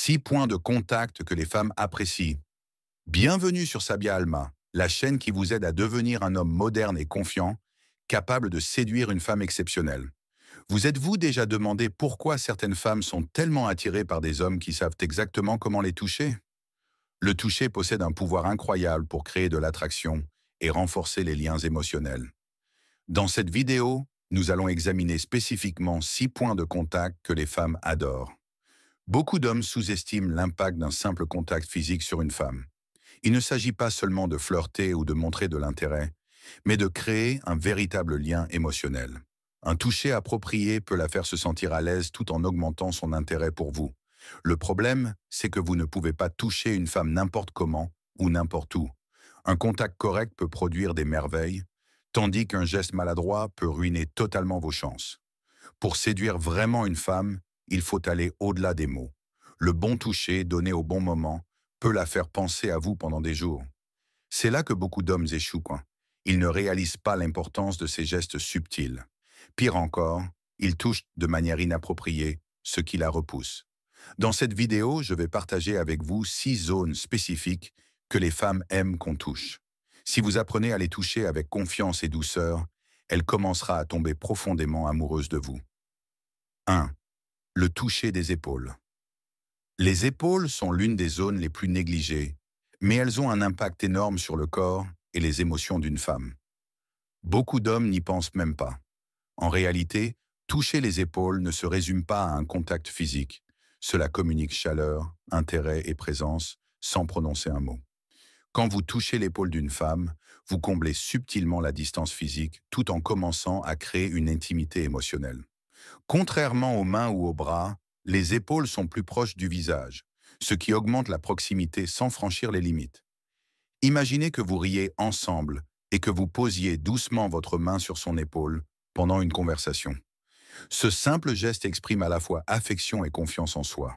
6 points de contact que les femmes apprécient. Bienvenue sur Sabia Alma, la chaîne qui vous aide à devenir un homme moderne et confiant, capable de séduire une femme exceptionnelle. Vous êtes-vous déjà demandé pourquoi certaines femmes sont tellement attirées par des hommes qui savent exactement comment les toucher? Le toucher possède un pouvoir incroyable pour créer de l'attraction et renforcer les liens émotionnels. Dans cette vidéo, nous allons examiner spécifiquement 6 points de contact que les femmes adorent. Beaucoup d'hommes sous-estiment l'impact d'un simple contact physique sur une femme. Il ne s'agit pas seulement de flirter ou de montrer de l'intérêt, mais de créer un véritable lien émotionnel. Un toucher approprié peut la faire se sentir à l'aise tout en augmentant son intérêt pour vous. Le problème, c'est que vous ne pouvez pas toucher une femme n'importe comment ou n'importe où. Un contact correct peut produire des merveilles, tandis qu'un geste maladroit peut ruiner totalement vos chances. Pour séduire vraiment une femme, il faut aller au-delà des mots. Le bon toucher, donné au bon moment, peut la faire penser à vous pendant des jours. C'est là que beaucoup d'hommes échouent, quoi. Ils ne réalisent pas l'importance de ces gestes subtils. Pire encore, ils touchent de manière inappropriée, ce qui la repousse. Dans cette vidéo, je vais partager avec vous 6 zones spécifiques que les femmes aiment qu'on touche. Si vous apprenez à les toucher avec confiance et douceur, elle commencera à tomber profondément amoureuse de vous. 1. Le toucher des épaules. Les épaules sont l'une des zones les plus négligées, mais elles ont un impact énorme sur le corps et les émotions d'une femme. Beaucoup d'hommes n'y pensent même pas. En réalité, toucher les épaules ne se résume pas à un contact physique. Cela communique chaleur, intérêt et présence, sans prononcer un mot. Quand vous touchez l'épaule d'une femme, vous comblez subtilement la distance physique tout en commençant à créer une intimité émotionnelle. Contrairement aux mains ou aux bras, les épaules sont plus proches du visage, ce qui augmente la proximité sans franchir les limites. Imaginez que vous riez ensemble et que vous posiez doucement votre main sur son épaule pendant une conversation. Ce simple geste exprime à la fois affection et confiance en soi.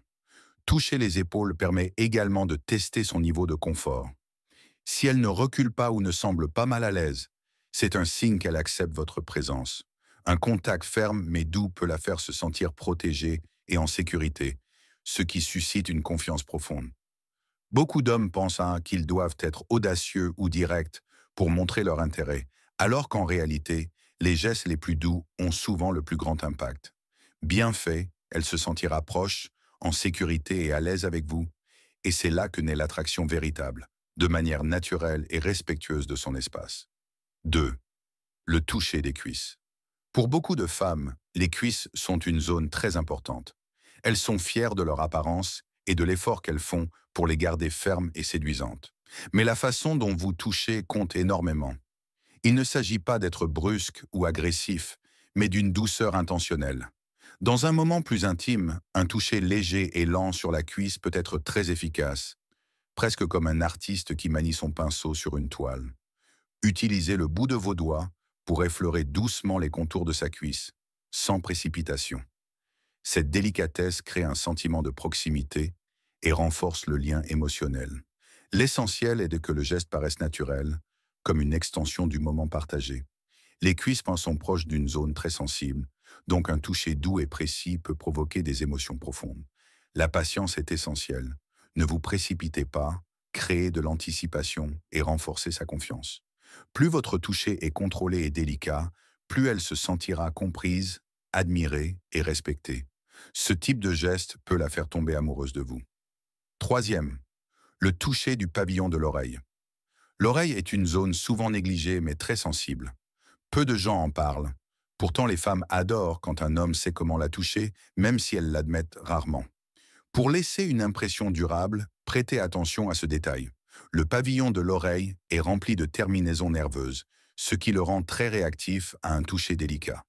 Toucher les épaules permet également de tester son niveau de confort. Si elle ne recule pas ou ne semble pas mal à l'aise, c'est un signe qu'elle accepte votre présence. Un contact ferme mais doux peut la faire se sentir protégée et en sécurité, ce qui suscite une confiance profonde. Beaucoup d'hommes pensent qu'ils doivent être audacieux ou directs pour montrer leur intérêt, alors qu'en réalité, les gestes les plus doux ont souvent le plus grand impact. Bien fait, elle se sentira proche, en sécurité et à l'aise avec vous, et c'est là que naît l'attraction véritable, de manière naturelle et respectueuse de son espace. 2. Le toucher des cuisses. Pour beaucoup de femmes, les cuisses sont une zone très importante. Elles sont fières de leur apparence et de l'effort qu'elles font pour les garder fermes et séduisantes. Mais la façon dont vous touchez compte énormément. Il ne s'agit pas d'être brusque ou agressif, mais d'une douceur intentionnelle. Dans un moment plus intime, un toucher léger et lent sur la cuisse peut être très efficace, presque comme un artiste qui manie son pinceau sur une toile. Utilisez le bout de vos doigts pour effleurer doucement les contours de sa cuisse, sans précipitation. Cette délicatesse crée un sentiment de proximité et renforce le lien émotionnel. L'essentiel est que le geste paraisse naturel, comme une extension du moment partagé. Les cuisses sont proches d'une zone très sensible, donc un toucher doux et précis peut provoquer des émotions profondes. La patience est essentielle. Ne vous précipitez pas, créez de l'anticipation et renforcez sa confiance. Plus votre toucher est contrôlé et délicat, plus elle se sentira comprise, admirée et respectée. Ce type de geste peut la faire tomber amoureuse de vous. 3. Le toucher du pavillon de l'oreille. L'oreille est une zone souvent négligée mais très sensible. Peu de gens en parlent. Pourtant, les femmes adorent quand un homme sait comment la toucher, même si elles l'admettent rarement. Pour laisser une impression durable, prêtez attention à ce détail. Le pavillon de l'oreille est rempli de terminaisons nerveuses, ce qui le rend très réactif à un toucher délicat.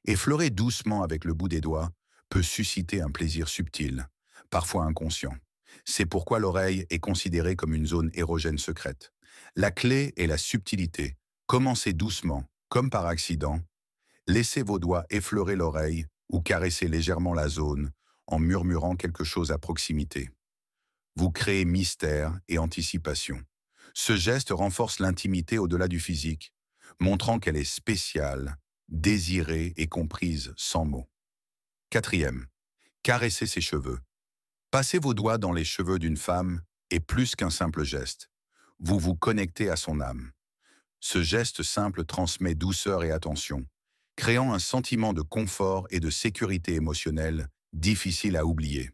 Effleurer doucement avec le bout des doigts peut susciter un plaisir subtil, parfois inconscient. C'est pourquoi l'oreille est considérée comme une zone érogène secrète. La clé est la subtilité. Commencez doucement, comme par accident. Laissez vos doigts effleurer l'oreille ou caresser légèrement la zone en murmurant quelque chose à proximité. Vous créez mystère et anticipation. Ce geste renforce l'intimité au-delà du physique, montrant qu'elle est spéciale, désirée et comprise sans mots. 4. Caresser ses cheveux. Passer vos doigts dans les cheveux d'une femme est plus qu'un simple geste. Vous vous connectez à son âme. Ce geste simple transmet douceur et attention, créant un sentiment de confort et de sécurité émotionnelle difficile à oublier.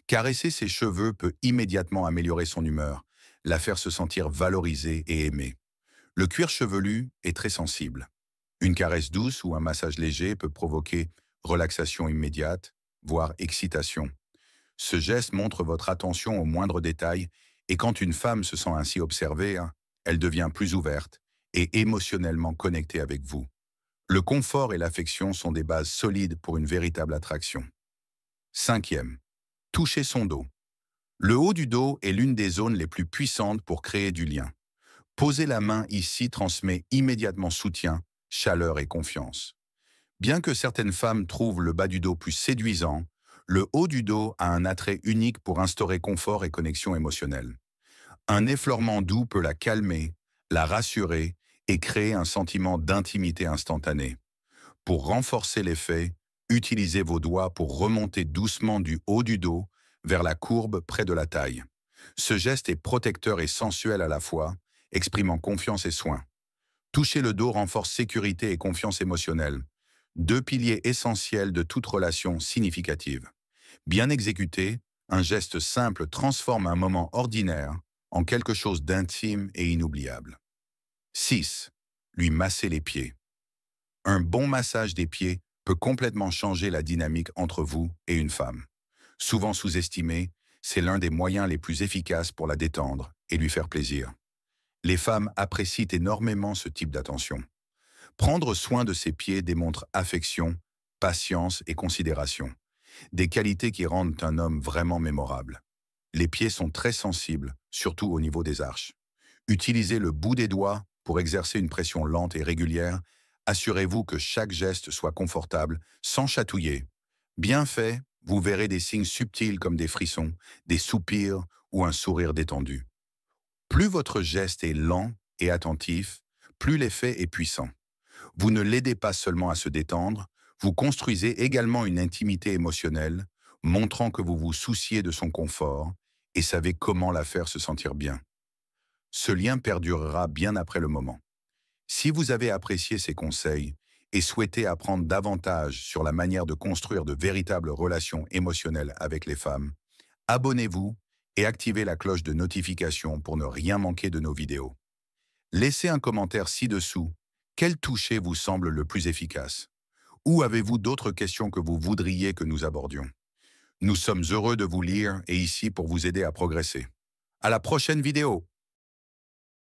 Caresser ses cheveux peut immédiatement améliorer son humeur, la faire se sentir valorisée et aimée. Le cuir chevelu est très sensible. Une caresse douce ou un massage léger peut provoquer relaxation immédiate, voire excitation. Ce geste montre votre attention aux moindres détails et quand une femme se sent ainsi observée, elle devient plus ouverte et émotionnellement connectée avec vous. Le confort et l'affection sont des bases solides pour une véritable attraction. Cinquième, toucher son dos. Le haut du dos est l'une des zones les plus puissantes pour créer du lien. Poser la main ici transmet immédiatement soutien, chaleur et confiance. Bien que certaines femmes trouvent le bas du dos plus séduisant, le haut du dos a un attrait unique pour instaurer confort et connexion émotionnelle. Un effleurement doux peut la calmer, la rassurer et créer un sentiment d'intimité instantanée. Pour renforcer l'effet, utilisez vos doigts pour remonter doucement du haut du dos vers la courbe près de la taille. Ce geste est protecteur et sensuel à la fois, exprimant confiance et soin. Toucher le dos renforce sécurité et confiance émotionnelle, deux piliers essentiels de toute relation significative. Bien exécuté, un geste simple transforme un moment ordinaire en quelque chose d'intime et inoubliable. 6. Lui masser les pieds. Un bon massage des pieds peut complètement changer la dynamique entre vous et une femme. Souvent sous-estimé, c'est l'un des moyens les plus efficaces pour la détendre et lui faire plaisir. Les femmes apprécient énormément ce type d'attention. Prendre soin de ses pieds démontre affection, patience et considération, des qualités qui rendent un homme vraiment mémorable. Les pieds sont très sensibles, surtout au niveau des arches. Utilisez le bout des doigts pour exercer une pression lente et régulière. Assurez-vous que chaque geste soit confortable, sans chatouiller. Bien fait, vous verrez des signes subtils comme des frissons, des soupirs ou un sourire détendu. Plus votre geste est lent et attentif, plus l'effet est puissant. Vous ne l'aidez pas seulement à se détendre, vous construisez également une intimité émotionnelle, montrant que vous vous souciez de son confort et savez comment la faire se sentir bien. Ce lien perdurera bien après le moment. Si vous avez apprécié ces conseils et souhaitez apprendre davantage sur la manière de construire de véritables relations émotionnelles avec les femmes, abonnez-vous et activez la cloche de notification pour ne rien manquer de nos vidéos. Laissez un commentaire ci-dessous. Quel toucher vous semble le plus efficace? Ou avez-vous d'autres questions que vous voudriez que nous abordions? Nous sommes heureux de vous lire et ici pour vous aider à progresser. À la prochaine vidéo!